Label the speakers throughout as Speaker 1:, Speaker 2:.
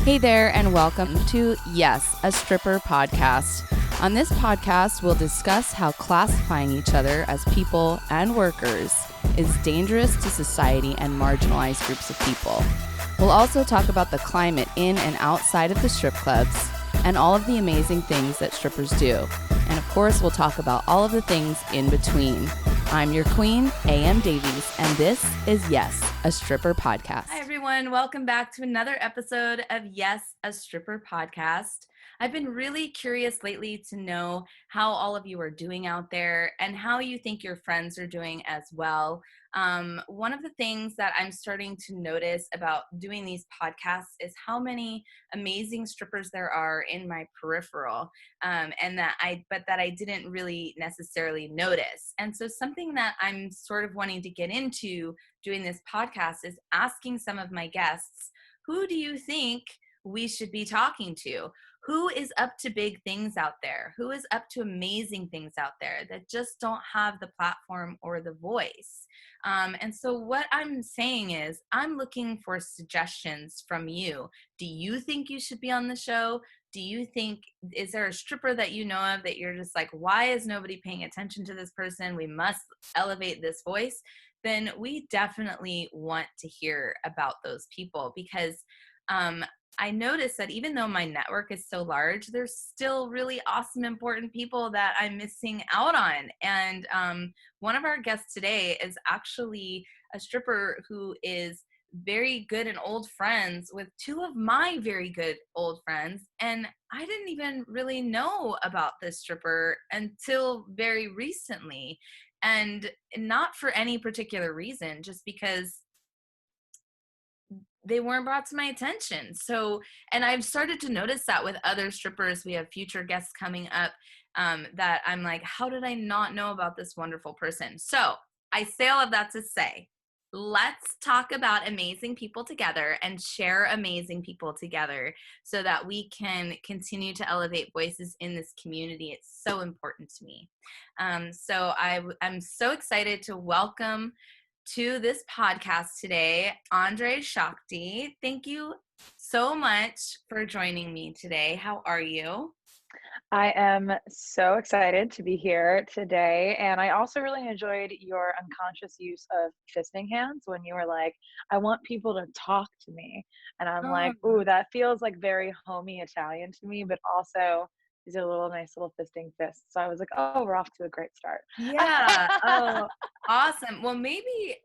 Speaker 1: Hey there, and welcome to YAS, a stripper podcast. On this podcast, we'll discuss how classifying each other as people and workers is dangerous to society and marginalized groups of people. We'll also talk about the climate in and outside of the strip clubs and all of the amazing things that strippers do. And of course, we'll talk about all of the things in between. I'm your queen, A.M. Davies, and this is YAS, a stripper podcast. Hi, everyone. Welcome back to another episode of YAS, a stripper podcast. I've been really curious lately to know how all of you are doing out there and how you think your friends are doing as well. One of the things that I'm starting to notice about doing these podcasts is how many amazing strippers there are in my peripheral, and that I didn't really necessarily notice. And so something that I'm sort of wanting to get into doing this podcast is asking some of my guests, who do you think we should be talking to? Who is up to big things out there? Who is up to amazing things out there that just don't have the platform or the voice? And so what I'm saying is I'm looking for suggestions from you. Do you think you should be on the show? Do you think, is there a stripper that you know of that you're just like, why is nobody paying attention to this person? We must elevate this voice. Then we definitely want to hear about those people because I noticed that even though my network is so large, there's still really awesome, important people that I'm missing out on. And one of our guests today is actually a stripper who is very good and old friends with two of my very good old friends. And I didn't even really know about this stripper until very recently. And not for any particular reason, just because they weren't brought to my attention. So, and I've started to notice that with other strippers. We have future guests coming up that I'm like, how did I not know about this wonderful person? So I say all of that to say, let's talk about amazing people together and share amazing people together so that we can continue to elevate voices in this community. It's so important to me. So I'm so excited to welcome to this podcast today, Andre Shakti. Thank you so much for joining me today. How are you?
Speaker 2: I am so excited to be here today. And I also really enjoyed your unconscious use of fisting hands when you were like, I want people to talk to me. And I'm like, ooh, that feels like very homey Italian to me, but also these are little nice little fisting fists. So I was like, oh, we're off to a great start.
Speaker 1: Yeah. Oh, awesome. Well, maybe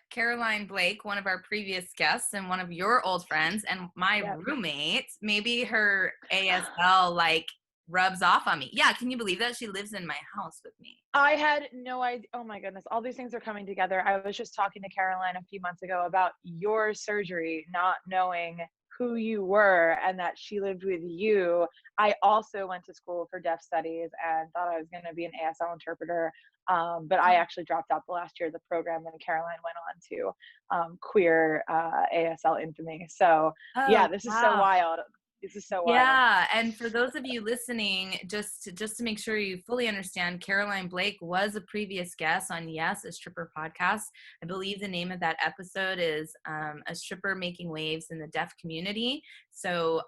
Speaker 1: Caroline Blake, one of our previous guests and one of your old friends and my
Speaker 2: Yep.
Speaker 1: roommate, maybe her ASL like rubs off on me. Yeah. Can you believe that? She lives in my house with me.
Speaker 2: I had no idea. Oh my goodness. All these things are coming together. I was just talking to Caroline a few months ago about your surgery, not knowing who you were and that she lived with you. I also went to school for deaf studies and thought I was going to be an ASL interpreter. But I actually dropped out the last year of the program and Caroline went on to queer ASL infamy. So yeah,
Speaker 1: Oh,
Speaker 2: this is so
Speaker 1: wow.
Speaker 2: wild. This is so wild.
Speaker 1: Yeah, and for those of you listening, just to make sure you fully understand, Caroline Blake was a previous guest on Yes, a Stripper podcast. I believe the name of that episode is A Stripper Making Waves in the Deaf Community. So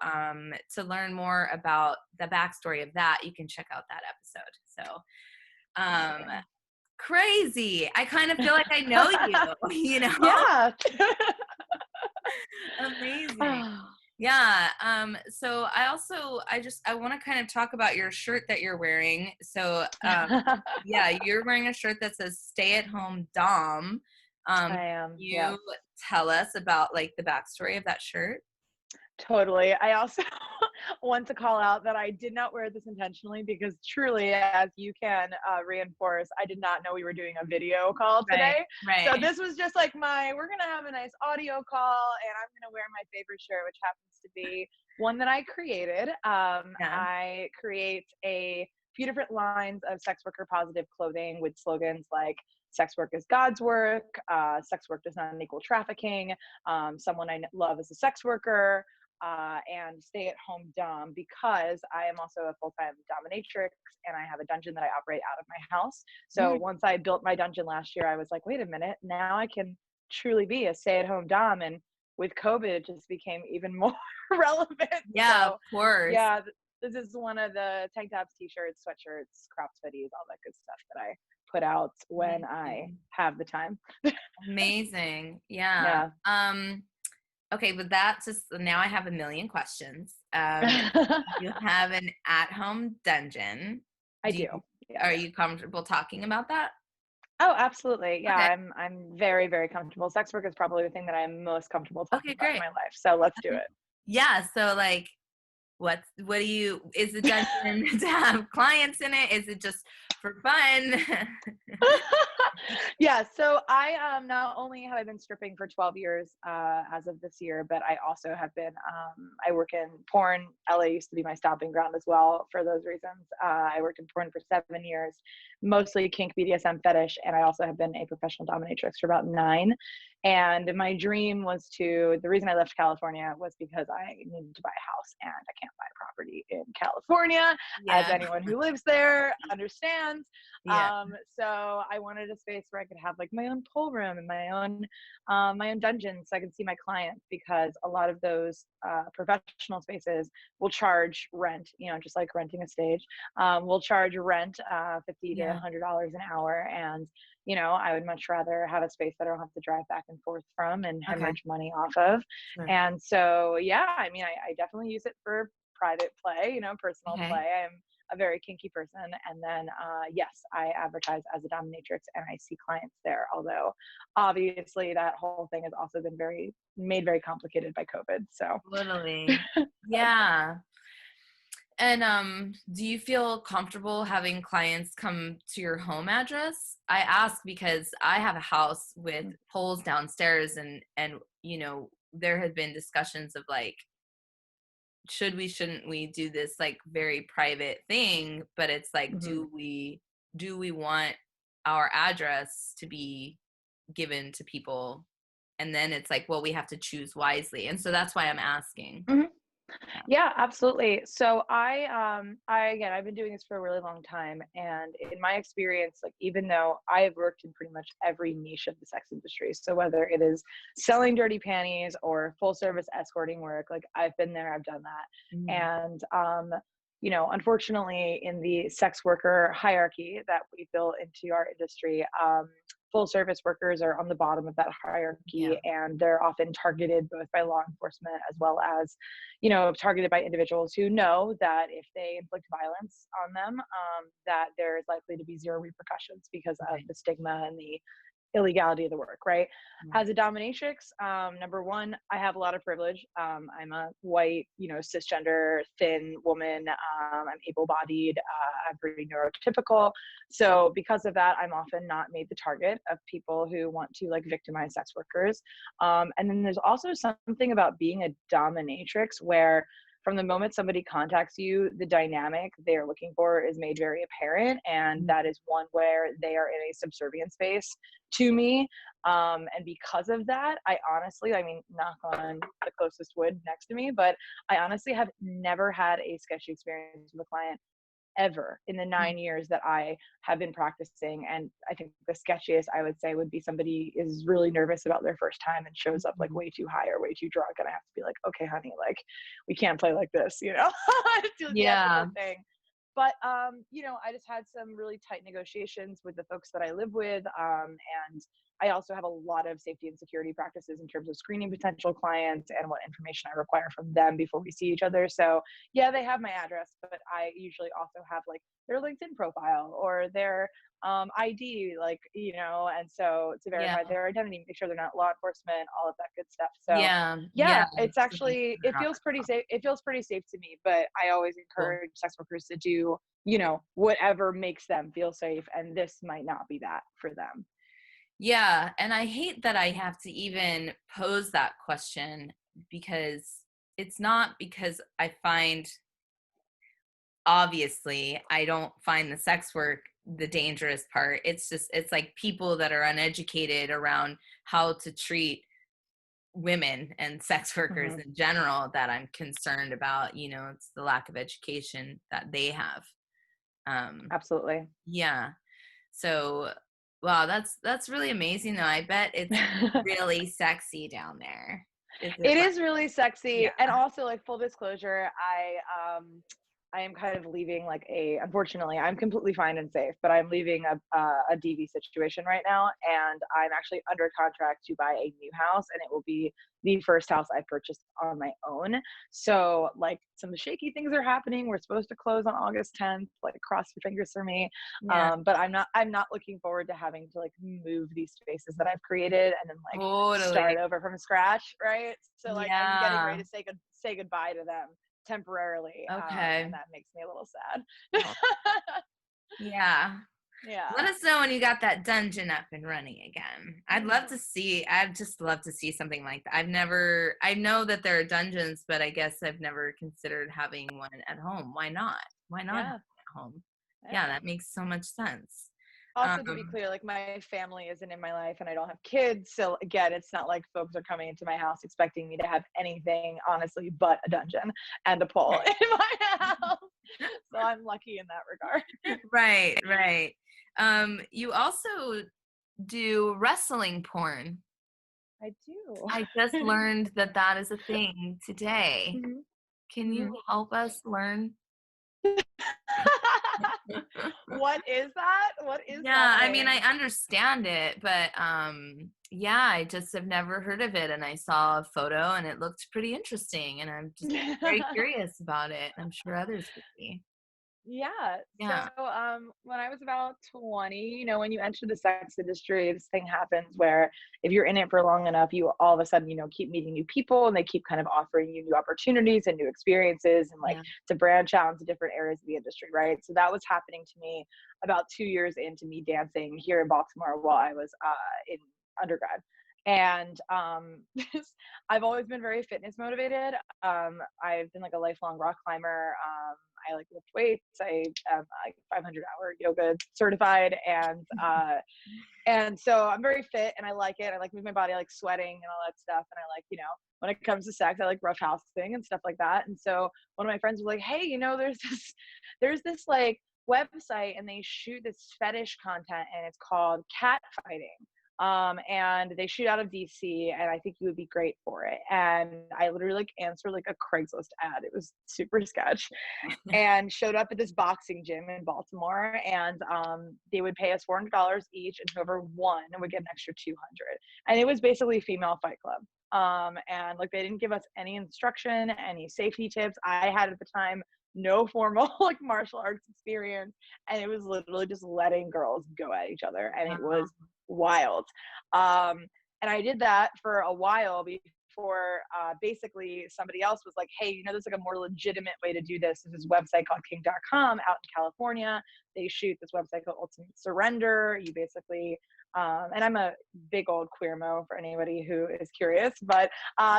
Speaker 1: to learn more about the backstory of that, you can check out that episode. So crazy. I kind of feel like I know you, you know?
Speaker 2: Yeah.
Speaker 1: Amazing. Yeah. So I want to kind of talk about your shirt that you're wearing. So, yeah, you're wearing a shirt that says "Stay at Home Dom."
Speaker 2: I am.
Speaker 1: You
Speaker 2: Yeah.
Speaker 1: tell us about like the backstory of that shirt.
Speaker 2: Totally. I also want to call out that I did not wear this intentionally because truly, as you can reinforce, I did not know we were doing a video call
Speaker 1: Right.
Speaker 2: today.
Speaker 1: Right.
Speaker 2: So this was just like we're going to have a nice audio call and I'm going to wear my favorite shirt, which happens to be one that I created.
Speaker 1: Yeah.
Speaker 2: I create a few different lines of sex worker positive clothing with slogans like sex work is God's work, sex work does not equal trafficking, someone I love is a sex worker, and stay at home dom because I am also a full-time dominatrix and I have a dungeon that I operate out of my house. So once I built my dungeon last year, I was like, wait a minute, now I can truly be a stay-at-home dom. And with COVID, it just became even more relevant.
Speaker 1: Yeah, of
Speaker 2: So
Speaker 1: course.
Speaker 2: yeah, this is one of the tank tops, t-shirts, sweatshirts, cropped hoodies, all that good stuff that I put out when I have the time.
Speaker 1: Amazing. Yeah.
Speaker 2: Yeah.
Speaker 1: Okay, with that, just now I have a million questions. You have an at-home dungeon.
Speaker 2: I do. Yeah.
Speaker 1: Are you comfortable talking about that?
Speaker 2: Oh, absolutely. Yeah,
Speaker 1: Okay.
Speaker 2: I'm very, very comfortable. Sex work is probably the thing that I'm most comfortable talking
Speaker 1: Okay,
Speaker 2: about in
Speaker 1: great.
Speaker 2: my life. So let's do it.
Speaker 1: Yeah. So like, is the dungeon to have clients in it? Is it just for fun?
Speaker 2: Yeah, so I not only have I been stripping for 12 years as of this year, but I also have been I work in porn. LA used to be my stomping ground as well for those reasons. I worked in porn for 7 years, mostly kink, BDSM, fetish, and I also have been a professional dominatrix for about 9. And my dream was the reason I left California was because I needed to buy a house, and I can't buy property in California, as
Speaker 1: Yeah.
Speaker 2: anyone who lives there understands.
Speaker 1: Yeah.
Speaker 2: So I wanted a space where I could have like my own pool room and my own dungeon, so I could see my clients, because a lot of those professional spaces will charge rent, just like renting a stage. Will charge rent $50 to $100 an hour, and I would much rather have a space that I don't have to drive back and forth from and
Speaker 1: Okay.
Speaker 2: hemorrhage money off of.
Speaker 1: Sure.
Speaker 2: And so, yeah, I mean, I definitely use it for private play, personal
Speaker 1: Okay.
Speaker 2: play. I'm a very kinky person. And then, yes, I advertise as a dominatrix and I see clients there. Although obviously that whole thing has also been made very complicated by COVID. So
Speaker 1: Totally. Yeah. And do you feel comfortable having clients come to your home address? I ask because I have a house with poles downstairs, and there have been discussions of like, shouldn't we do this like very private thing, but it's like,
Speaker 2: mm-hmm.
Speaker 1: do we want our address to be given to people? And then it's like, well, we have to choose wisely. And so that's why I'm asking.
Speaker 2: Mm-hmm. Yeah, absolutely. So I've been doing this for a really long time, and in my experience, like, even though I have worked in pretty much every niche of the sex industry, so whether it is selling dirty panties or full service escorting work, like, I've been there, I've done that. And unfortunately, in the sex worker hierarchy that we built into our industry, full service workers are on the bottom of that hierarchy, and they're often targeted both by law enforcement as well as targeted by individuals who know that if they inflict violence on them, that there is likely to be zero repercussions because of the stigma and the illegality of the work, right? As a dominatrix, number one, I have a lot of privilege. I'm a white, cisgender, thin woman. I'm able-bodied. I'm pretty neurotypical. So because of that, I'm often not made the target of people who want to like victimize sex workers. And then there's also something about being a dominatrix where from the moment somebody contacts you, the dynamic they're looking for is made very apparent. And that is one where they are in a subservient space to me. And because of that, I honestly, I mean, knock on the closest wood next to me, but I honestly have never had a sketchy experience with a client ever in the 9 years that I have been practicing. And I think the sketchiest I would say would be somebody is really nervous about their first time and shows up like way too high or way too drunk. And I have to be like, okay, honey, like, we can't play like this, do the ethical thing. But, I just had some really tight negotiations with the folks that I live with. And I also have a lot of safety and security practices in terms of screening potential clients and what information I require from them before we see each other. So yeah, they have my address, but I usually also have like their LinkedIn profile or their ID, like, and so to verify their identity, make sure they're not law enforcement, all of that good stuff. So it's actually, it feels pretty safe. It feels pretty safe to me, but I always encourage sex workers to do, whatever makes them feel safe. And this might not be that for them.
Speaker 1: Yeah. And I hate that I have to even pose that question, because it's not because obviously I don't find the sex work the dangerous part. It's like people that are uneducated around how to treat women and sex workers in general that I'm concerned about. It's the lack of education that they have.
Speaker 2: Absolutely.
Speaker 1: Yeah. So, wow, that's really amazing though. I bet it's really sexy down there. Is it
Speaker 2: It
Speaker 1: like,
Speaker 2: is really sexy.
Speaker 1: yeah.
Speaker 2: And also, like, full disclosure, I am kind of leaving like unfortunately, I'm completely fine and safe, but I'm leaving a DV situation right now. And I'm actually under contract to buy a new house, and it will be the first house I purchased on my own. So, like, some shaky things are happening. We're supposed to close on August 10th, like, cross your fingers for me.
Speaker 1: Yeah.
Speaker 2: But I'm not looking forward to having to like move these spaces that I've created and then like
Speaker 1: Totally.
Speaker 2: start over from scratch, right? So like I'm getting ready
Speaker 1: Yeah.
Speaker 2: to say goodbye to them temporarily, and
Speaker 1: Okay.
Speaker 2: that makes me a little sad.
Speaker 1: Oh, yeah. Let
Speaker 2: Yeah.
Speaker 1: us know when you got that dungeon up and running again. I'd just love to see something like that. I know that there are dungeons, but I guess I've never considered having one at home. Why not? Why not have
Speaker 2: Yeah.
Speaker 1: it at home? Yeah,
Speaker 2: Yeah.
Speaker 1: that makes so much sense.
Speaker 2: Also, to be
Speaker 1: Um,
Speaker 2: clear, like, my family isn't in my life and I don't have kids. So again, it's not like folks are coming into my house expecting me to have anything honestly but a dungeon and a pool
Speaker 1: right.
Speaker 2: in my house. So I'm lucky in that regard.
Speaker 1: Right, right. You also do wrestling porn.
Speaker 2: I do.
Speaker 1: I just learned that that is a thing today.
Speaker 2: Mhm.
Speaker 1: Can you
Speaker 2: Mhm.
Speaker 1: help us learn?
Speaker 2: What is that? What is that
Speaker 1: Yeah, I mean,
Speaker 2: thing?
Speaker 1: I understand it, but yeah, I just have never heard of it. And I saw a photo and it looked pretty interesting. And I'm just very curious about it. I'm sure others would be.
Speaker 2: Yeah. So,
Speaker 1: Yeah.
Speaker 2: when I was about 20, when you enter the sex industry, this thing happens where if you're in it for long enough, you all of a sudden, keep meeting new people and they keep kind of offering you new opportunities and new experiences and like
Speaker 1: Yeah.
Speaker 2: to branch out into different areas of the industry, right? So that was happening to me about 2 years into me dancing here in Baltimore while I was in undergrad. And I've always been very fitness motivated. I've been like a lifelong rock climber. I like lift weights. I am like 500-hour yoga certified, and so I'm very fit and I like it. I like move my body, I like sweating and all that stuff. And I like, when it comes to sex, I like rough housing and stuff like that. And so one of my friends was like, hey, there's this like website and they shoot this fetish content and it's called cat fighting. And they shoot out of DC and I think you would be great for it. And I literally like answered like a Craigslist ad. It was super sketch and showed up at this boxing gym in Baltimore. And they would pay us $400 each, and whoever won would get an extra 200. And it was basically female fight club. And like they didn't give us any instruction, any safety tips. I had at the time no formal like martial arts experience, and it was literally just letting girls go at each other, and it was wild. And I did that for a while before basically somebody else was like, hey, there's like a more legitimate way to do this. There's this website called King.com out in California. They shoot this website called Ultimate Surrender. You basically, and I'm a big old queer mo for anybody who is curious, but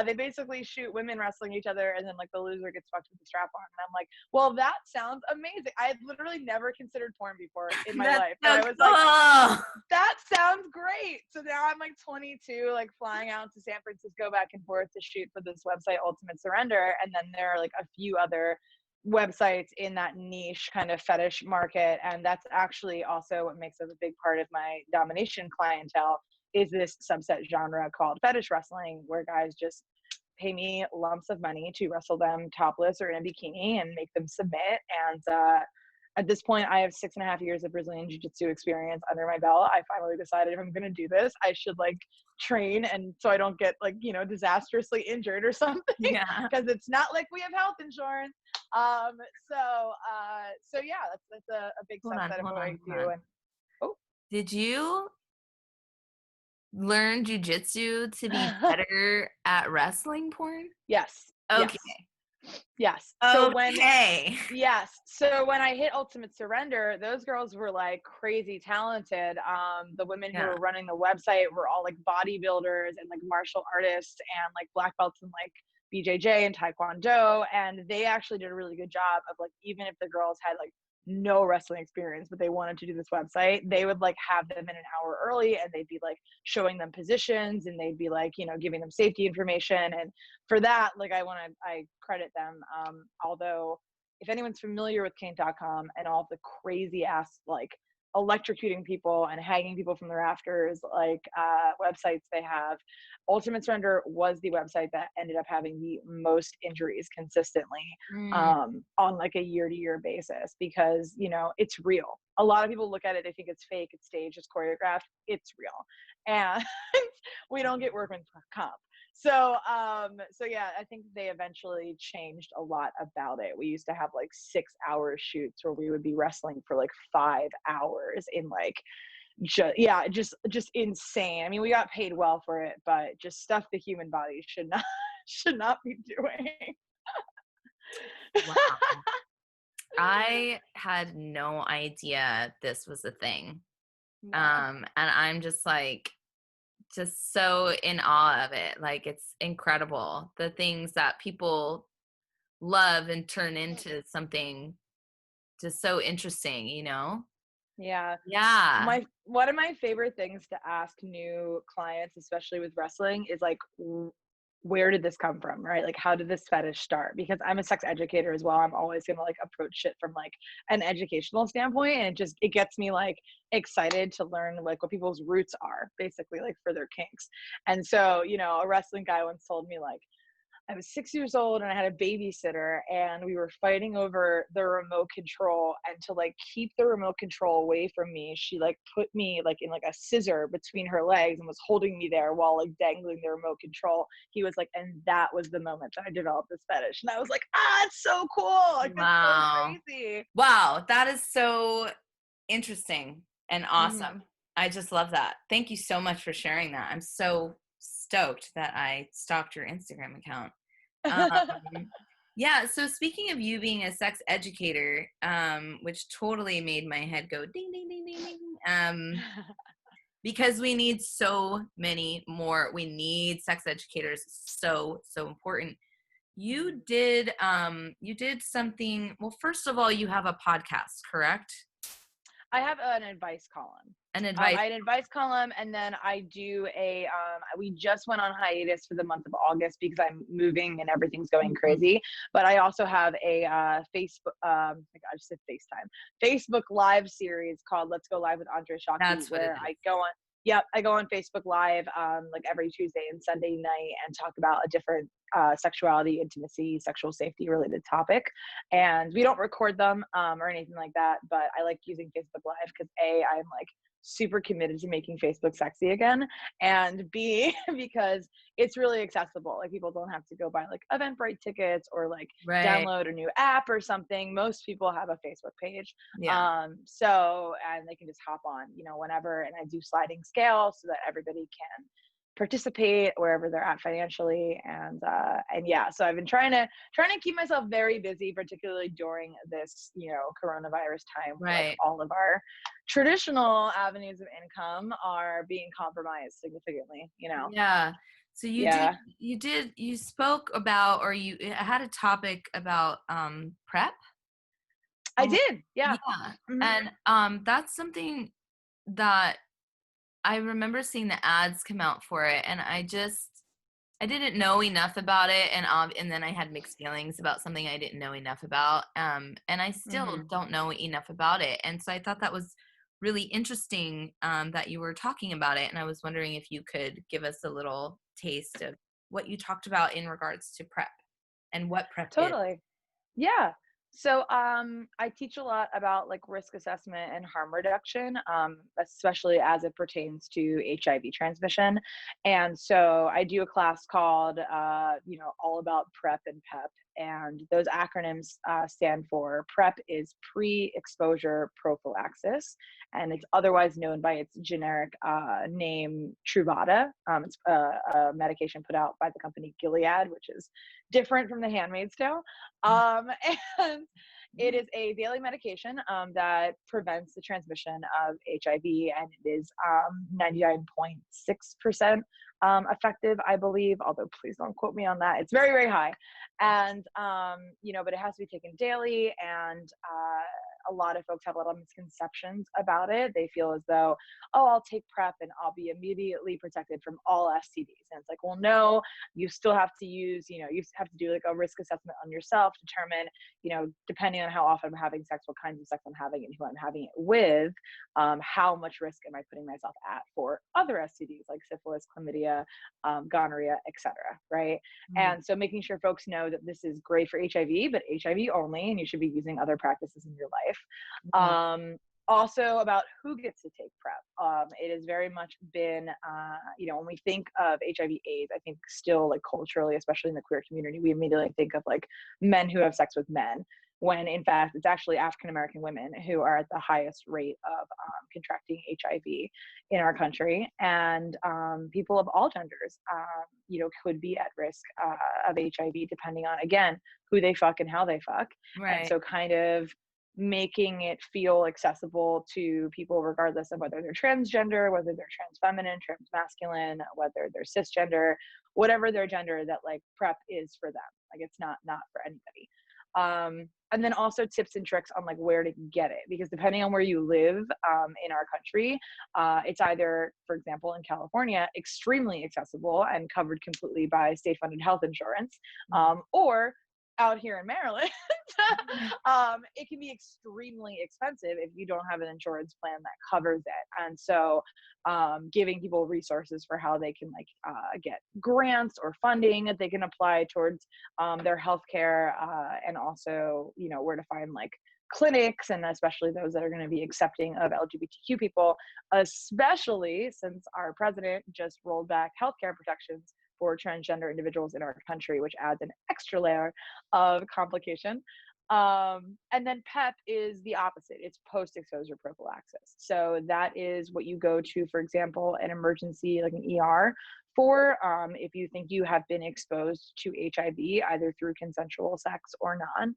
Speaker 2: they basically shoot women wrestling each other and then like the loser gets fucked with the strap on. And I'm like, well, that sounds amazing. I had literally never considered porn before in my
Speaker 1: That's
Speaker 2: life, but
Speaker 1: so
Speaker 2: I was like,
Speaker 1: cool.
Speaker 2: that sounds great. So now I'm like 22, like flying out to San Francisco back and forth to shoot for this website, Ultimate Surrender. And then there are like a few other websites in that niche kind of fetish market. And that's actually also what makes up a big part of my domination clientele is this subset genre called fetish wrestling, where guys just pay me lumps of money to wrestle them topless or in a bikini and make them submit. And at this point, I have 6.5 years of Brazilian Jiu-Jitsu experience under my belt. I finally decided if I'm going to do this, I should like train, and so I don't get like, disastrously injured or something,
Speaker 1: Yeah.
Speaker 2: because it's not like we have health insurance. So yeah, that's a big
Speaker 1: Hold on,
Speaker 2: subset of
Speaker 1: hold
Speaker 2: what I
Speaker 1: on, hold
Speaker 2: do.
Speaker 1: on.
Speaker 2: And oh,
Speaker 1: Did you learn jujitsu to be better at wrestling porn?
Speaker 2: yes,
Speaker 1: Okay.
Speaker 2: yes, yes.
Speaker 1: Okay.
Speaker 2: So when I hit Ultimate Surrender, those girls were like crazy talented. The women who
Speaker 1: Yeah.
Speaker 2: were running the website were all like bodybuilders and like martial artists and like black belts in like BJJ and Taekwondo. And they actually did a really good job of like, even if the girls had like no wrestling experience, but they wanted to do this website, they would like have them in an hour early and they'd be like showing them positions and they'd be like, giving them safety information. And for that, like I credit them. Although if anyone's familiar with Kink.com and all of the crazy ass like electrocuting people and hanging people from the rafters, like websites they have. Ultimate Surrender was the website that ended up having the most injuries consistently
Speaker 1: Mm.
Speaker 2: on like a year-to-year basis, because it's real. A lot of people look at it, they think it's fake, it's staged, it's choreographed. It's real, and we don't get workman's comp. So yeah, I think they eventually changed a lot about it. We used to have like 6-hour shoots where we would be wrestling for like 5 hours in like just insane. I mean, we got paid well for it, but just stuff the human body should not should not be doing.
Speaker 1: Wow. I had no idea this was a thing.
Speaker 2: No.
Speaker 1: And I'm just like, just so in awe of it. Like, it's incredible. The things that people love and turn into something just so interesting, you know?
Speaker 2: Yeah.
Speaker 1: Yeah.
Speaker 2: One of my favorite things to ask new clients, especially with wrestling, is like, where did this come from, right? Like, how did this fetish start? Because I'm a sex educator as well. I'm always gonna like approach it from like an educational standpoint, and it gets me like excited to learn like what people's roots are, basically, like for their kinks. And so, a wrestling guy once told me like, I was 6 years old and I had a babysitter, and we were fighting over the remote control, and to like keep the remote control away from me, she like put me like in like a scissor between her legs and was holding me there while like dangling the remote control. He was like, and that was the moment that I developed this fetish. And I was like, it's so cool. Like, it's
Speaker 1: Wow.
Speaker 2: so crazy.
Speaker 1: Wow. That is so interesting and awesome.
Speaker 2: Mm-hmm.
Speaker 1: I just love that. Thank you so much for sharing that. I'm so stoked that I stalked your Instagram account. Yeah, so speaking of you being a sex educator, which totally made my head go ding ding ding ding ding. Because we need so many more. We need sex educators. So important. You did something. Well, first of all, you have a podcast, correct?
Speaker 2: I have an advice column.
Speaker 1: An advice.
Speaker 2: I had an advice column, and then I do we just went on hiatus for the month of August because I'm moving and everything's going crazy. But I also have a Facebook, I just said FaceTime, Facebook Live series called Let's Go Live with Andre Shakti,
Speaker 1: That's what it
Speaker 2: where
Speaker 1: is.
Speaker 2: I go on Facebook Live like every Tuesday and Sunday night and talk about a different sexuality, intimacy, sexual safety related topic. And we don't record them or anything like that, but I like using Facebook Live because I'm like super committed to making Facebook sexy again, and B, because it's really accessible. Like, people don't have to go buy like Eventbrite tickets or like
Speaker 1: Right.
Speaker 2: download a new app or something. Most people have a Facebook page.
Speaker 1: Yeah.
Speaker 2: So, and they can just hop on, whenever, and I do sliding scale so that everybody can participate wherever they're at financially. And yeah, so I've been trying to keep myself very busy, particularly during this coronavirus time, where like
Speaker 1: Right.
Speaker 2: all of our traditional avenues of income are being compromised significantly.
Speaker 1: Yeah. So
Speaker 2: Yeah,
Speaker 1: you spoke about, or you had a topic about prep.
Speaker 2: I did. Yeah.
Speaker 1: Yeah.
Speaker 2: Mhm.
Speaker 1: And that's something that I remember seeing the ads come out for it, and I didn't know enough about it, and then I had mixed feelings about something I didn't know enough about, and I still
Speaker 2: Mhm.
Speaker 1: don't know enough about it, and so I thought that was really interesting, that you were talking about it, and I was wondering if you could give us a little taste of what you talked about in regards to prep and what prep is.
Speaker 2: Totally. Yeah. So I teach a lot about like risk assessment and harm reduction, especially as it pertains to HIV transmission. And so I do a class called, all about PrEP and PEP. And those acronyms stand for: PrEP is pre-exposure prophylaxis, and it's otherwise known by its generic name, Truvada. It's a medication put out by the company Gilead, which is different from the Handmaid's Tale. And it is a daily medication that prevents the transmission of HIV, and it is 99.6% effective, I believe, although please don't quote me on that. It's very, very high. And, but it has to be taken daily. And a lot of folks have a lot of misconceptions about it. They feel as though, oh, I'll take PrEP and I'll be immediately protected from all STDs. And it's like, well, no, you still have to use, you have to do like a risk assessment on yourself, determine, depending on how often I'm having sex, what kinds of sex I'm having and who I'm having it with, how much risk am I putting myself at for other STDs like syphilis, chlamydia, gonorrhea, etc. Right. And so making sure folks know that this is great for HIV, but HIV only, and you should be using other practices in your life. Also about who gets to take PrEP. It has very much been, when we think of HIV/AIDS, I think still like culturally, especially in the queer community, we immediately think of like men who have sex with men, when in fact it's actually African-American women who are at the highest rate of contracting HIV in our country. And people of all genders, could be at risk of HIV depending on, again, who they fuck and how they fuck.
Speaker 1: Right.
Speaker 2: And so kind of making it feel accessible to people regardless of whether they're transgender, whether they're trans feminine, trans masculine, whether they're cisgender, whatever their gender, that like PrEP is for them. Like it's not for anybody. And then also tips and tricks on like where to get it, because depending on where you live in our country, it's either, for example, in California, extremely accessible and covered completely by state-funded health insurance, or out here in Maryland, it can be extremely expensive if you don't have an insurance plan that covers it. And so giving people resources for how they can get grants or funding that they can apply towards their healthcare, and also, where to find like clinics, and especially those that are going to be accepting of LGBTQ people, especially since our president just rolled back healthcare protections for transgender individuals in our country, which adds an extra layer of complication. And then PEP is the opposite. It's post-exposure prophylaxis. So that is what you go to, for example, an emergency, like an ER, for if you think you have been exposed to HIV, either through consensual sex or non.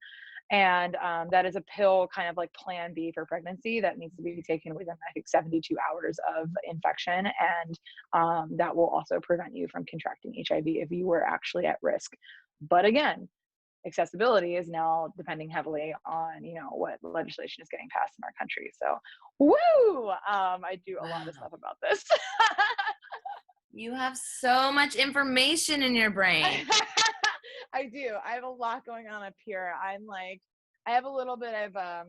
Speaker 2: And that is a pill, kind of like plan B for pregnancy, that needs to be taken within, I think, 72 hours of infection. And that will also prevent you from contracting HIV if you were actually at risk. But again, accessibility is now depending heavily on, what legislation is getting passed in our country. So, woo! I do a lot of stuff about this.
Speaker 1: You have so much information in your brain.
Speaker 2: I do. I have a lot going on up here. I have a little bit of a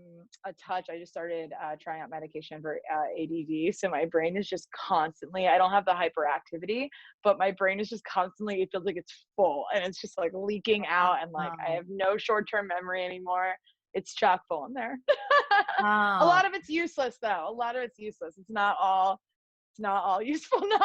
Speaker 2: touch. I just started trying out medication for ADD. So my brain is just constantly, I don't have the hyperactivity, but my brain is just constantly, it feels like it's full and it's just like leaking out, and like I have no short-term memory anymore. It's chock full in there. A lot of it's useless though. A lot of it's useless. It's not all useful knowledge.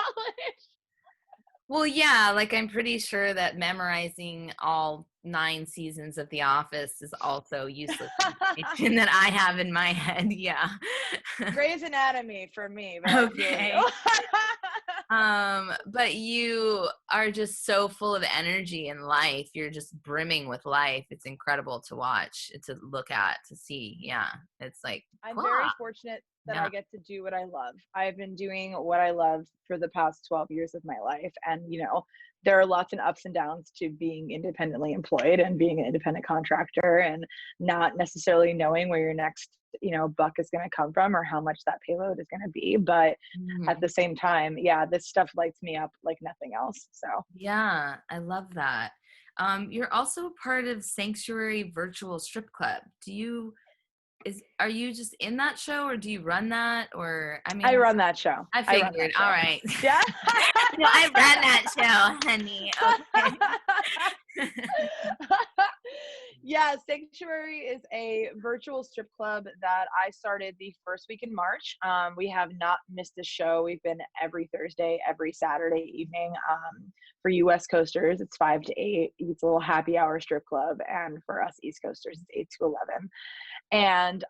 Speaker 1: Well, yeah, like I'm pretty sure that memorizing all 9 seasons of The Office is also useless information that I have in my head. Yeah.
Speaker 2: Grey's Anatomy for me. But
Speaker 1: okay. But you are just so full of energy and life. You're just brimming with life. It's incredible to watch, to look at, to see. Yeah. It's like,
Speaker 2: I'm very fortunate that I get to do what I love. I've been doing what I love for the past 12 years of my life. And, there are lots of ups and downs to being independently employed and being an independent contractor, and not necessarily knowing where your next, buck is going to come from or how much that payload is going to be. But at the same time, yeah, this stuff lights me up like nothing else. So
Speaker 1: yeah, I love that. You're also part of Sanctuary Virtual Strip Club. Are you just in that show, or do you run that? Or
Speaker 2: I run that show.
Speaker 1: I figured. All right.
Speaker 2: Yeah.
Speaker 1: No, I run that show, honey. Okay.
Speaker 2: Yeah, Sanctuary is a virtual strip club that I started the first week in March. We have not missed a show. We've been every Thursday, every Saturday evening. For you West Coasters, it's 5 to 8. It's a little happy hour strip club. And for us East Coasters, it's 8 to 11. And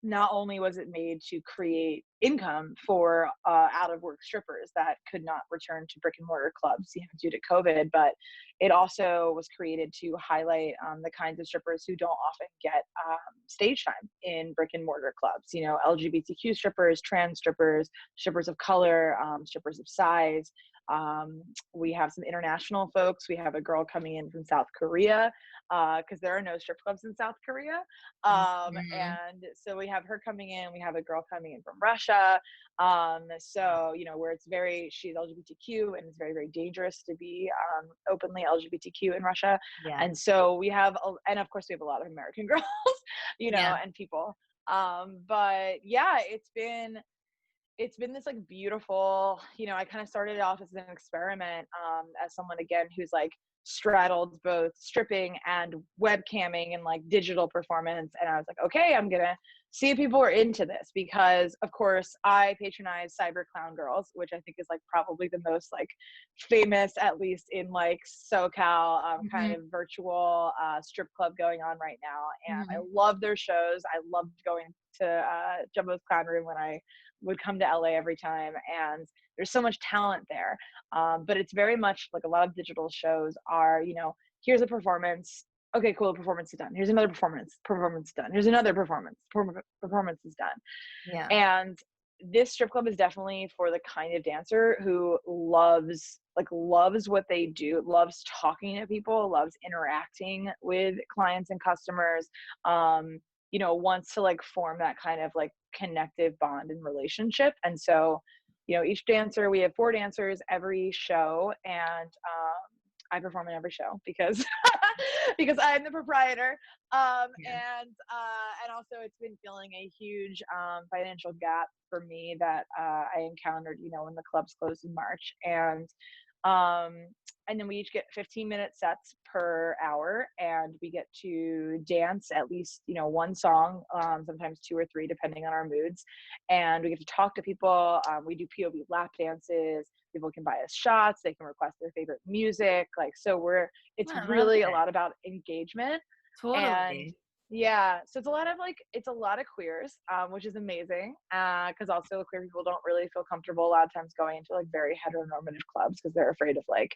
Speaker 2: not only was it made to create income for out of work strippers that could not return to brick and mortar clubs, due to COVID, but it also was created to highlight the kinds of strippers who don't often get stage time in brick and mortar clubs. LGBTQ strippers, trans strippers, strippers of color, strippers of size. We have some international folks. We have a girl coming in from South Korea, because there are no strip clubs in South Korea.
Speaker 1: Mm-hmm.
Speaker 2: And so we have her coming in. We have a girl coming in from Russia. So, where she's LGBTQ, and it's very, very dangerous to be openly LGBTQ in Russia.
Speaker 1: Yeah.
Speaker 2: And so and of course we have a lot of American girls,
Speaker 1: Yeah.
Speaker 2: and people. But yeah, it's been this like beautiful, I kind of started it off as an experiment, as someone again who's like straddled both stripping and webcamming and like digital performance. And I was like, okay, I'm gonna see if people are into this, because of course I patronize Cyber Clown Girls, which I think is like probably the most like famous, at least in like SoCal, kind of virtual strip club going on right now. And I love their shows. I loved going to Jumbo's Clown Room when I would come to LA every time, and there's so much talent there. But it's very much like a lot of digital shows are, here's a performance. Okay, cool. Performance is done. Here's another performance. Performance done. Here's another performance. Performance is done.
Speaker 1: Yeah.
Speaker 2: And this strip club is definitely for the kind of dancer who loves what they do, loves talking to people, loves interacting with clients and customers, wants to like form that kind of like connective bond and relationship. And so, each dancer, we have 4 dancers every show, and I perform in every show because because I'm the proprietor. And also it's been filling a huge financial gap for me that I encountered, when the clubs closed in March. And then we each get 15-minute sets per hour, and we get to dance at least, one song, sometimes 2 or 3, depending on our moods. And we get to talk to people. We do POV lap dances. People can buy us shots. They can request their favorite music. It's really a lot about engagement. And
Speaker 1: Totally.
Speaker 2: yeah, so it's a lot of queers, which is amazing, because also queer people don't really feel comfortable a lot of times going into like very heteronormative clubs, because they're afraid of like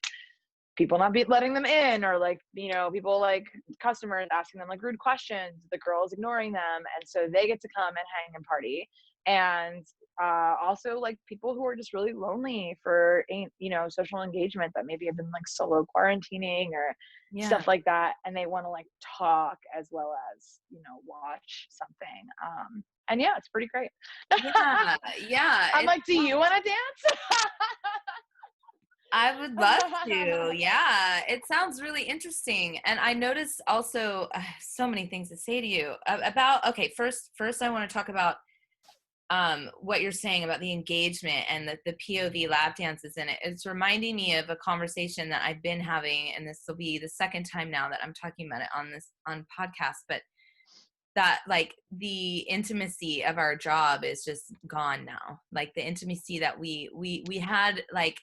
Speaker 2: people not letting them in, or like, people like customers asking them like rude questions, the girls ignoring them. And so they get to come and hang and party. And also like people who are just really lonely for, social engagement, that maybe have been like solo quarantining or stuff like that, and they want to like talk as well as, watch something. And yeah, it's pretty great.
Speaker 1: Yeah. Yeah.
Speaker 2: I'm like, do you want to dance?
Speaker 1: I would love to. Yeah. It sounds really interesting. And I noticed also so many things to say to you about, okay, first I want to talk about what you're saying about the engagement and the POV lap dances in it. It's reminding me of a conversation that I've been having, and this will be the second time now that I'm talking about it on podcast, but that like the intimacy of our job is just gone now. Like the intimacy that we had like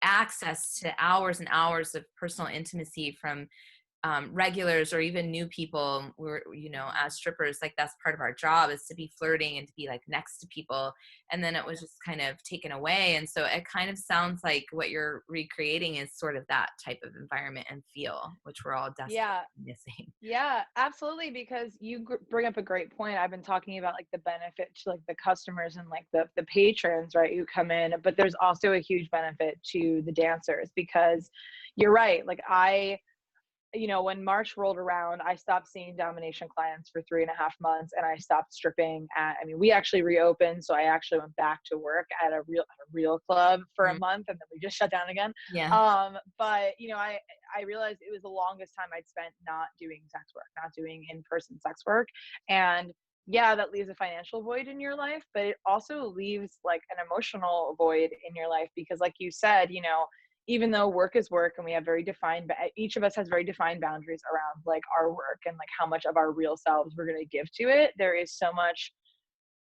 Speaker 1: access to hours and hours of personal intimacy from regulars or even new people. We're, as strippers, like that's part of our job, is to be flirting and to be like next to people. And then it was just kind of taken away. And so it kind of sounds like what you're recreating is sort of that type of environment and feel, which we're all desperately missing.
Speaker 2: Yeah, absolutely. Because you bring up a great point. I've been talking about like the benefit to like the customers and like the patrons, right, who come in, but there's also a huge benefit to the dancers, because you're right. Like when March rolled around, I stopped seeing domination clients for 3.5 months, and I stopped stripping we actually reopened. So I actually went back to work at a real club for a month, and then we just shut down again.
Speaker 1: Yeah.
Speaker 2: But I realized it was the longest time I'd spent not doing sex work, not doing in-person sex work. And yeah, that leaves a financial void in your life, but it also leaves like an emotional void in your life, because like you said, even though work is work, and we have each of us has very defined boundaries around like our work and like how much of our real selves we're going to give to it, there is so much,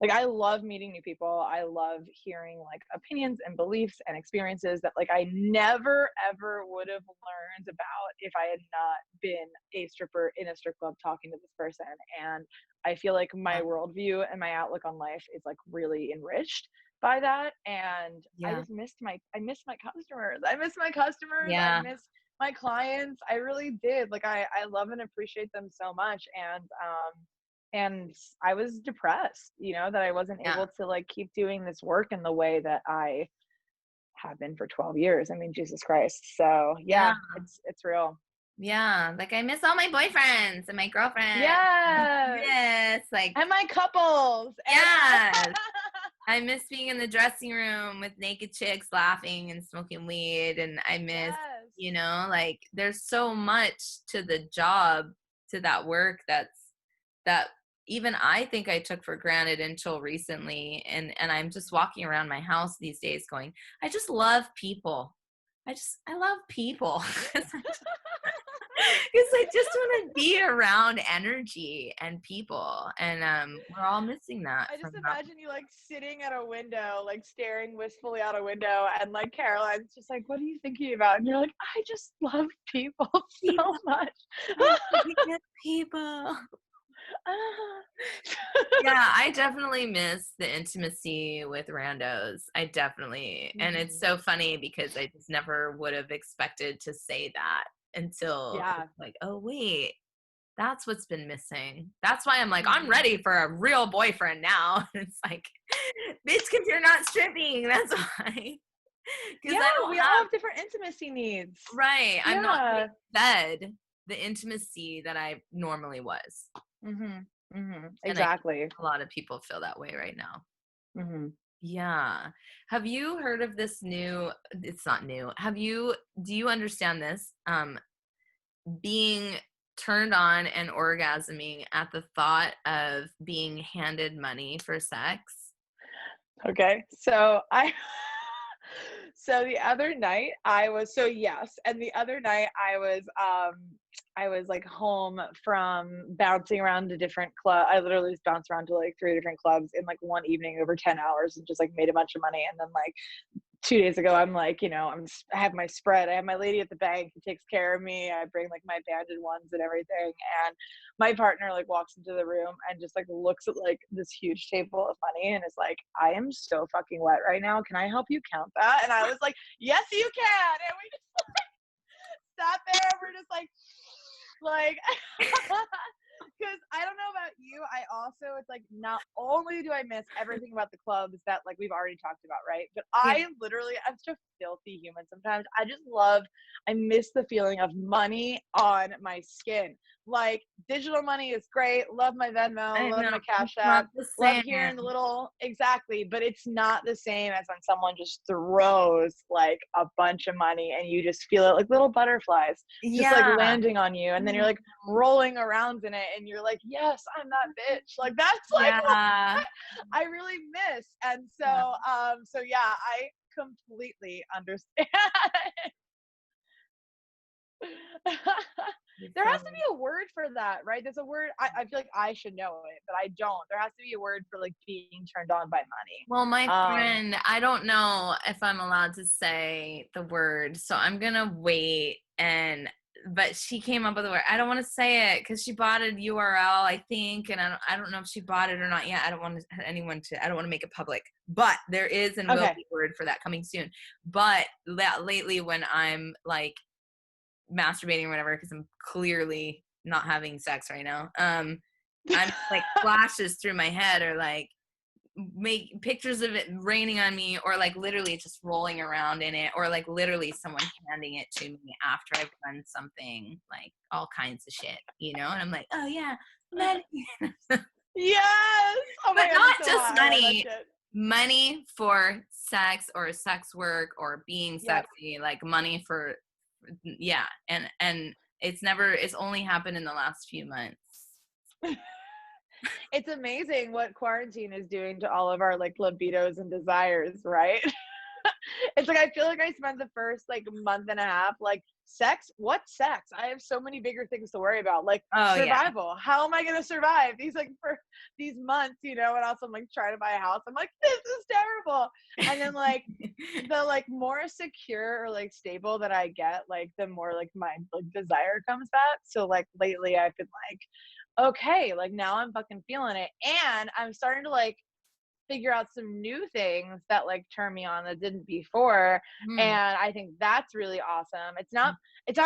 Speaker 2: like, I love meeting new people. I love hearing like opinions and beliefs and experiences that like I never ever would have learned about if I had not been a stripper in a strip club talking to this person. And I feel like my worldview and my outlook on life is like really enriched by that. And I just miss my customers. I miss my customers.
Speaker 1: Yeah.
Speaker 2: I miss my clients. I really did. Like I love and appreciate them so much. And I was depressed, that I wasn't able to like keep doing this work in the way that I have been for 12 years. I mean, Jesus Christ. So
Speaker 3: Yeah.
Speaker 2: yeah, it's real.
Speaker 3: Yeah. Like I miss all my boyfriends and my girlfriends.
Speaker 2: Yeah.
Speaker 3: Yes. Like,
Speaker 2: And my couples.
Speaker 3: yes. I miss being in the dressing room with naked chicks laughing and smoking weed. And I miss,
Speaker 2: Yes.
Speaker 3: like there's so much to the job, to that work that even I think I took for granted until recently. And I'm just walking around my house these days going, I just love people. I love people. Because I just want to be around energy and people, and we're all missing that.
Speaker 2: I just imagine you like sitting at a window, like staring wistfully out a window, and like Caroline's just like, "What are you thinking about?" And you're like, "I just love people so much."
Speaker 3: People. Yeah, I definitely miss the intimacy with randos. I definitely, and it's so funny because I just never would have expected to say that until like, oh wait, that's what's been missing. That's why I'm like, I'm ready for a real boyfriend now. It's like, bitch, because you're not stripping. That's why.
Speaker 2: Yeah, we all have different intimacy needs.
Speaker 3: Right. I'm not fed the intimacy that I normally was.
Speaker 2: Exactly.
Speaker 3: A lot of people feel that way right now. Yeah. Have you heard of this new, it's not new. Do you understand this? Being turned on and orgasming at the thought of being handed money for sex.
Speaker 2: Okay. So so the other night yes. And the other night I was like home from bouncing around to different clubs. I literally just bounced around to like 3 different clubs in like one evening over 10 hours and just like made a bunch of money. And then like 2 days ago, I'm like, I have my spread. I have my lady at the bank who takes care of me. I bring like my banded ones and everything. And my partner like walks into the room and just like looks at like this huge table of money and is like, I am so fucking wet right now. Can I help you count that? And I was like, yes, you can. And we just like sat there and we're just like because I don't know about you, it's like not only do I miss everything about the clubs that like we've already talked about, right? But I'm such a filthy human sometimes. I miss the feeling of money on my skin. Like digital money is great. Love my Venmo, love my Cash App, love hearing the little, exactly. But it's not the same as when someone just throws like a bunch of money and you just feel it like little butterflies just like landing on you. And then you're like rolling around in it and you're like, yes, I'm that bitch. Like that's like what I really miss. And so, I completely understand. There has to be a word for that, right? There's a word. I feel like I should know it, but I don't. There has to be a word for like being turned on by money.
Speaker 3: Well, my friend, I don't know if I'm allowed to say the word, so I'm gonna wait. But she came up with a word. I don't want to say it because she bought a URL, I think, and I don't know if she bought it or not yet. I don't want to make it public. But there is and will be a word for that coming soon. But lately, when I'm like masturbating or whatever, because I'm clearly not having sex right now, I'm like flashes through my head or like make pictures of it raining on me or like literally just rolling around in it or like literally someone handing it to me after I've done something, like all kinds of shit, and I'm like, oh yeah, money.
Speaker 2: Yes. Oh my
Speaker 3: but
Speaker 2: God,
Speaker 3: not
Speaker 2: so
Speaker 3: just money for sex or sex work or being sexy, like money for and it's only happened in the last few months.
Speaker 2: It's amazing what quarantine is doing to all of our like libidos and desires, right? It's like I feel like I spent the first like month and a half like sex. What sex? I have so many bigger things to worry about, like survival. How am I gonna survive these like for these months, and also I'm like trying to buy a house. I'm like, this is terrible. And then like the like more secure or like stable that I get, like the more like my like desire comes back. So like lately I've been like, okay, like now I'm fucking feeling it, and I'm starting to like figure out some new things that like turn me on that didn't before. And I think that's really awesome. It's not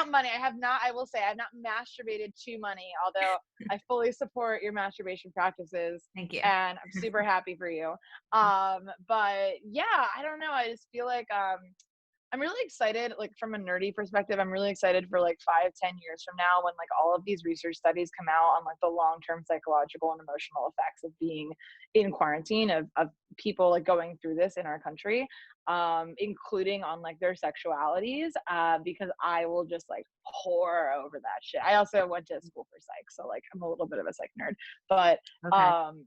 Speaker 2: money. I will say I have not masturbated to money, although I fully support your masturbation practices.
Speaker 3: Thank you.
Speaker 2: And I'm super happy for you. But yeah, I don't know. I just feel like I'm really excited, like from a nerdy perspective, I'm really excited for like 5-10 years from now when like all of these research studies come out on like the long-term psychological and emotional effects of being in quarantine, of people like going through this in our country, including on like their sexualities, because I will just like pour over that shit. I also went to school for psych, so like I'm a little bit of a psych nerd, but
Speaker 3: Okay.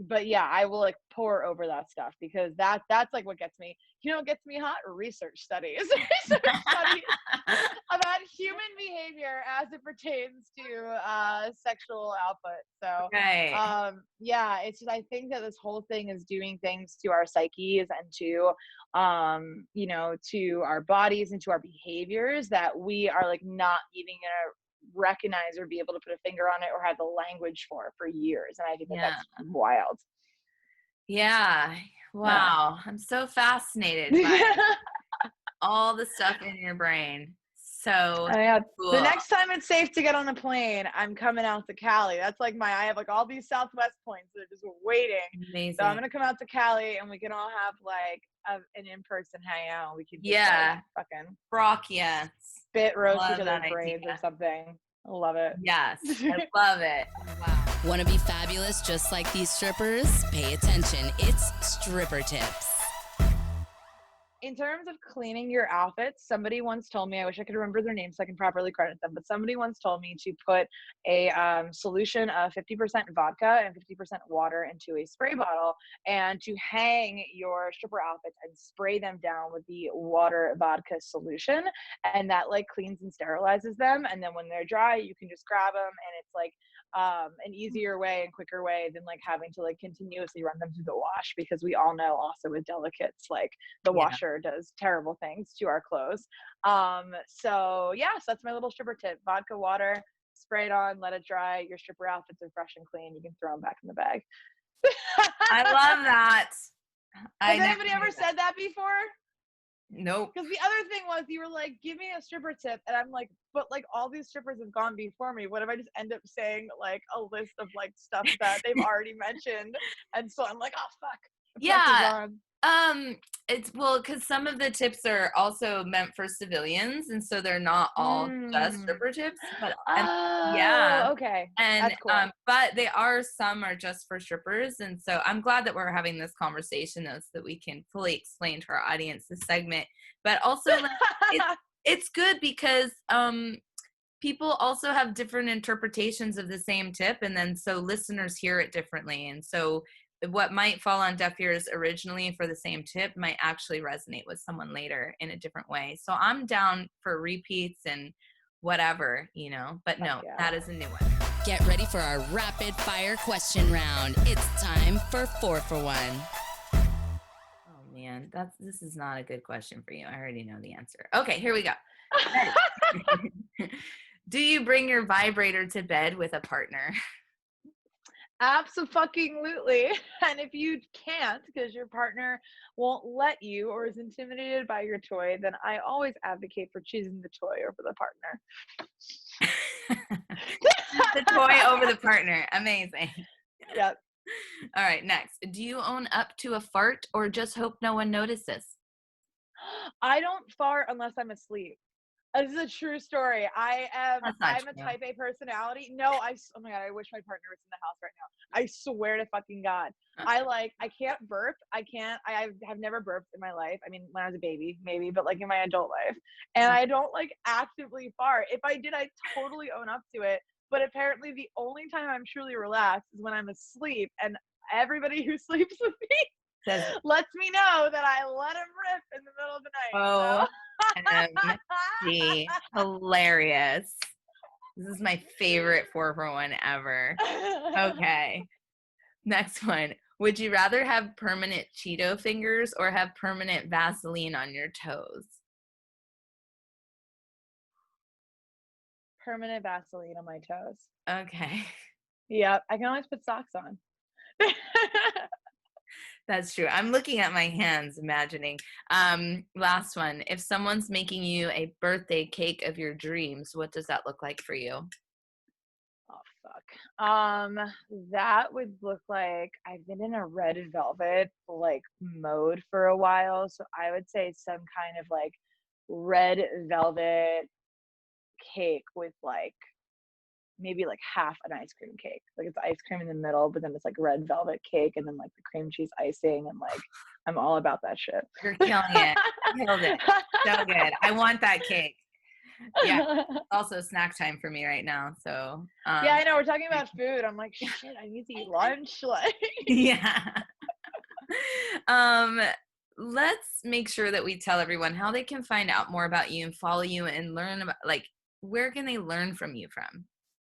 Speaker 2: but yeah, I will like pour over that stuff because that's like what gets me. You know what gets me hot? Research studies. Research studies about human behavior as it pertains to sexual output. So
Speaker 3: Right.
Speaker 2: yeah, it's just I think that this whole thing is doing things to our psyches and to you know, to our bodies and to our behaviors that we are like not even gonna recognize or be able to put a finger on it or have the language for years. And I think that
Speaker 3: Yeah.
Speaker 2: that's wild.
Speaker 3: Yeah. Wow. I'm so fascinated by all the stuff in your brain. So
Speaker 2: Yeah. The
Speaker 3: cool.
Speaker 2: next time it's safe to get on a plane, I'm coming out to Cali. That's like I have like all these Southwest points that are just waiting. So I'm
Speaker 3: Amazing.
Speaker 2: gonna come out to Cali and we can all have like an in-person hangout. We could just
Speaker 3: Yeah.
Speaker 2: like fucking
Speaker 3: Rock, yes.
Speaker 2: spit roast each
Speaker 3: Love
Speaker 2: other's
Speaker 3: that idea.
Speaker 2: brains or something. I love it.
Speaker 3: Yes. I love it. Wow.
Speaker 1: Want to be fabulous just like these strippers? Pay attention. It's Stripper Tips.
Speaker 2: In terms of cleaning your outfits, somebody once told me, I wish I could remember their name so I can properly credit them, but somebody once told me to put a solution of 50% vodka and 50% water into a spray bottle and to hang your stripper outfits and spray them down with the water vodka solution. And that like cleans and sterilizes them. And then when they're dry, you can just grab them and it's like an easier way and quicker way than like having to like continuously run them through the wash, because we all know also with delicates, like the washer does terrible things to our clothes. So yeah, so that's my little stripper tip: vodka, water, spray it on, let it dry. Your stripper outfits are fresh and clean. You can throw them back in the bag.
Speaker 3: I love that.
Speaker 2: Has anybody ever said that before?
Speaker 3: Nope.
Speaker 2: Because the other thing was you were like, give me a stripper tip. And I'm like, but like all these strippers have gone before me. What if I just end up saying like a list of like stuff that they've already mentioned? And so I'm like, oh, fuck. The pressure's on.
Speaker 3: It's because some of the tips are also meant for civilians, and so they're not all just stripper tips. But
Speaker 2: Okay.
Speaker 3: And
Speaker 2: that's cool.
Speaker 3: but some are just for strippers, and so I'm glad that we're having this conversation though, so that we can fully explain to our audience this segment. But also, like, it's good because people also have different interpretations of the same tip, and then so listeners hear it differently, and so what might fall on deaf ears originally for the same tip might actually resonate with someone later in a different way. So I'm down for repeats and whatever, but no, that is a new one.
Speaker 1: Get ready for our rapid fire question round. It's time for 4 for 1.
Speaker 3: Oh man, this is not a good question for you. I already know the answer. Okay, here we go. Do you bring your vibrator to bed with a partner?
Speaker 2: Absolutely. And if you can't because your partner won't let you or is intimidated by your toy, then I always advocate for choosing the toy over the partner.
Speaker 3: The toy over the partner. Amazing.
Speaker 2: Yep.
Speaker 3: All right, next. Do you own up to a fart or just hope no one notices?
Speaker 2: I don't fart unless I'm asleep. This is a true story. I'm a type A personality. No, oh my God, I wish my partner was in the house right now. I swear to fucking God. I can't burp. I have never burped in my life. I mean, when I was a baby, maybe, but like in my adult life. And I don't like actively fart. If I did, I'd totally own up to it. But apparently the only time I'm truly relaxed is when I'm asleep. And everybody who sleeps with me lets me know that I let him rip in the middle of the night.
Speaker 3: OMG. Hilarious. This is my favorite 4 for 1 ever. Okay. Next one. Would you rather have permanent Cheeto fingers or have permanent Vaseline on your toes?
Speaker 2: Permanent Vaseline on my toes.
Speaker 3: Okay.
Speaker 2: Yep. I can always put socks on.
Speaker 3: That's true. I'm looking at my hands, imagining. Last one. If someone's making you a birthday cake of your dreams, what does that look like for you?
Speaker 2: Oh, fuck. That would look like I've been in a red velvet like mode for a while. So I would say some kind of like red velvet cake with like maybe like half an ice cream cake. Like it's ice cream in the middle, but then it's like red velvet cake and then like the cream cheese icing, and like I'm all about that shit.
Speaker 3: You're killing it. Killed it. So good. I want that cake. Yeah. Also snack time for me right now. So
Speaker 2: yeah, I know we're talking about food. I'm like, shit, I need to eat lunch. Like
Speaker 3: yeah. Let's make sure that we tell everyone how they can find out more about you and follow you and learn about, like, where can they learn from you from?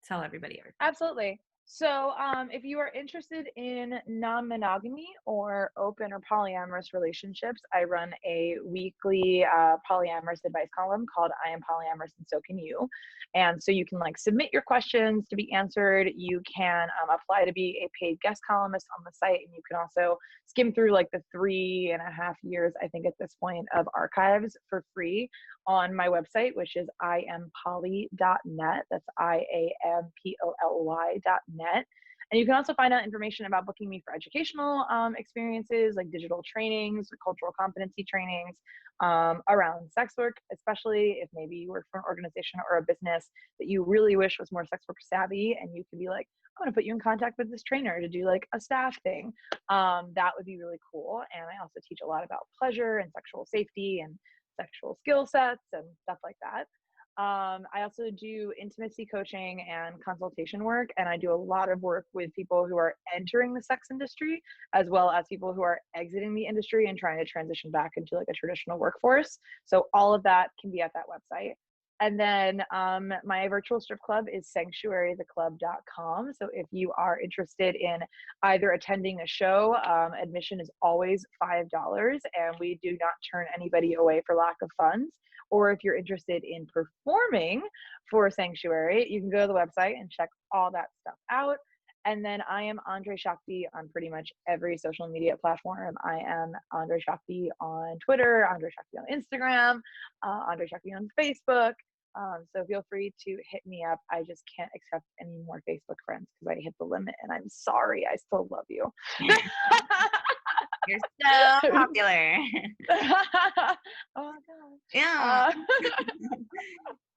Speaker 3: Tell everybody everything.
Speaker 2: Absolutely. So if you are interested in non-monogamy or open or polyamorous relationships, I run a weekly polyamorous advice column called I Am Polyamorous and So Can You. And so you can like submit your questions to be answered. You can apply to be a paid guest columnist on the site. And you can also skim through like the 3.5 years, I think at this point, of archives for free on my website, which is iampolly.net. That's IAMPOLY.net. And you can also find out information about booking me for educational experiences like digital trainings, cultural competency trainings around sex work, especially if maybe you work for an organization or a business that you really wish was more sex work savvy, and you could be like, I'm going to put you in contact with this trainer to do like a staff thing. That would be really cool. And I also teach a lot about pleasure and sexual safety and sexual skill sets and stuff like that. I also do intimacy coaching and consultation work, and I do a lot of work with people who are entering the sex industry, as well as people who are exiting the industry and trying to transition back into like a traditional workforce. So all of that can be at that website. And then my virtual strip club is sanctuarytheclub.com. So if you are interested in either attending a show, admission is always $5, and we do not turn anybody away for lack of funds. Or if you're interested in performing for Sanctuary, you can go to the website and check all that stuff out. And then I am Andre Shakti on pretty much every social media platform. I am Andre Shakti on Twitter, Andre Shakti on Instagram, Andre Shakti on Facebook. So feel free to hit me up. I just can't accept any more Facebook friends because I hit the limit, and I'm sorry. I still love you.
Speaker 3: You're so popular.
Speaker 2: Oh my gosh.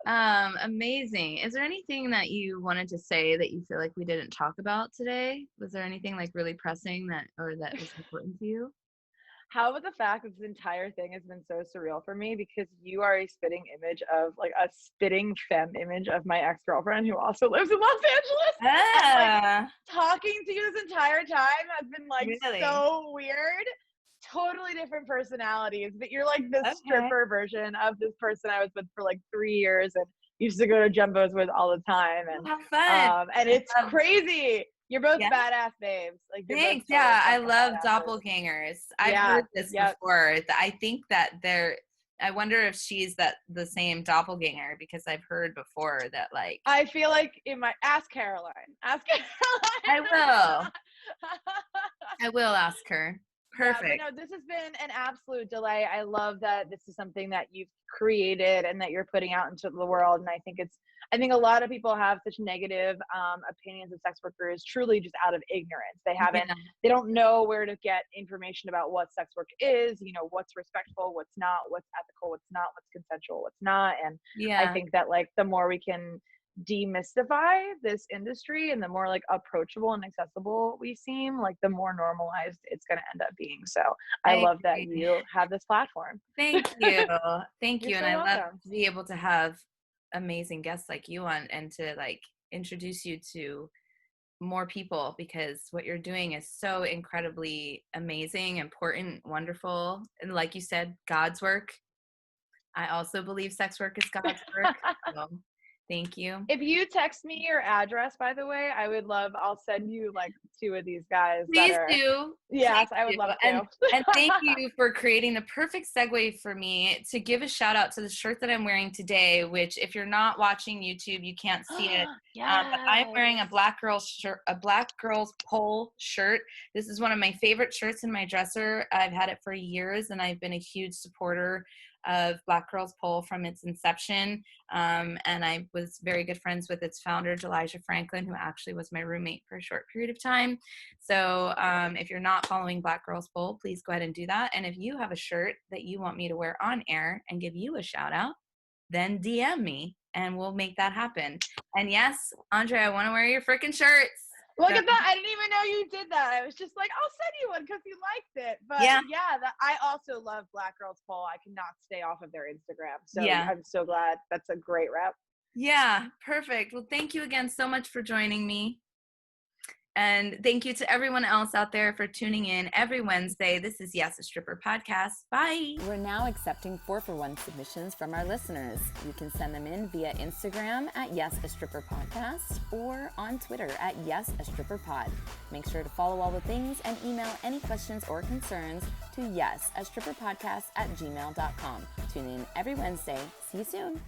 Speaker 3: Yeah. Amazing. Is there anything that you wanted to say that you feel like we didn't talk about today? Was there anything like really pressing that was important to you?
Speaker 2: How about the fact that this entire thing has been so surreal for me, because you are a spitting image of like a spitting femme image of my ex-girlfriend who also lives in Los Angeles. And, like, talking to you this entire time has been like
Speaker 3: Really?
Speaker 2: so weird. Totally different personalities, but you're like the stripper version of this person I was with for like 3 years and used to go to Jumbo's with all the time. And
Speaker 3: how fun.
Speaker 2: And it's crazy. You're both badass babes. Like,
Speaker 3: thanks. Yeah, I love doppelgangers. I've heard this before. I think that I wonder if she's the same doppelganger, because I've heard before that, like,
Speaker 2: I feel like ask Caroline. Ask Caroline.
Speaker 3: I will ask her. Perfect.
Speaker 2: Yeah, but no, this has been an absolute delight. I love that this is something that you've created and that you're putting out into the world. And I think a lot of people have such negative opinions of sex workers, truly just out of ignorance. They don't know where to get information about what sex work is, what's respectful, what's not, what's ethical, what's not, what's consensual, what's not. And I think that like the more we can demystify this industry and the more like approachable and accessible we seem, like the more normalized it's going to end up being. So I love that you have this platform.
Speaker 3: Thank you. Thank you.
Speaker 2: You're
Speaker 3: And
Speaker 2: so
Speaker 3: I
Speaker 2: welcome.
Speaker 3: love to be able to have amazing guests like you on, and to like introduce you to more people, because what you're doing is so incredibly amazing, important, wonderful. And like you said, God's work. I also believe sex work is God's work. So thank you.
Speaker 2: If you text me your address, by the way, I'll send you like 2 of these guys.
Speaker 3: Please do.
Speaker 2: Yes, I would love to.
Speaker 3: And thank you for creating the perfect segue for me to give a shout out to the shirt that I'm wearing today, which if you're not watching YouTube, you can't see it.
Speaker 2: Yes.
Speaker 3: But I'm wearing a Black Girls Pole shirt. This is one of my favorite shirts in my dresser. I've had it for years, and I've been a huge supporter of Black Girls Pole from its inception. And I was very good friends with its founder, Elijah Franklin, who actually was my roommate for a short period of time. So if you're not following Black Girls Pole, please go ahead and do that. And if you have a shirt that you want me to wear on air and give you a shout out, then DM me and we'll make that happen. And yes, Andre, I want to wear your freaking shirts.
Speaker 2: Look at that. I didn't even know you did that. I was just like, I'll send you one because you liked it. But yeah, I also love Black Girls Pole. I cannot stay off of their Instagram. So I'm so glad. That's a great rep.
Speaker 3: Yeah, perfect. Well, thank you again so much for joining me. And thank you to everyone else out there for tuning in every Wednesday. This is YAS, a Stripper podcast. Bye.
Speaker 1: We're now accepting 4-for-1 submissions from our listeners. You can send them in via Instagram at YAS, a Stripper podcast, or on Twitter at YAS, a Stripper pod. Make sure to follow all the things and email any questions or concerns to YAS, a Stripper podcast at gmail.com. Tune in every Wednesday. See you soon.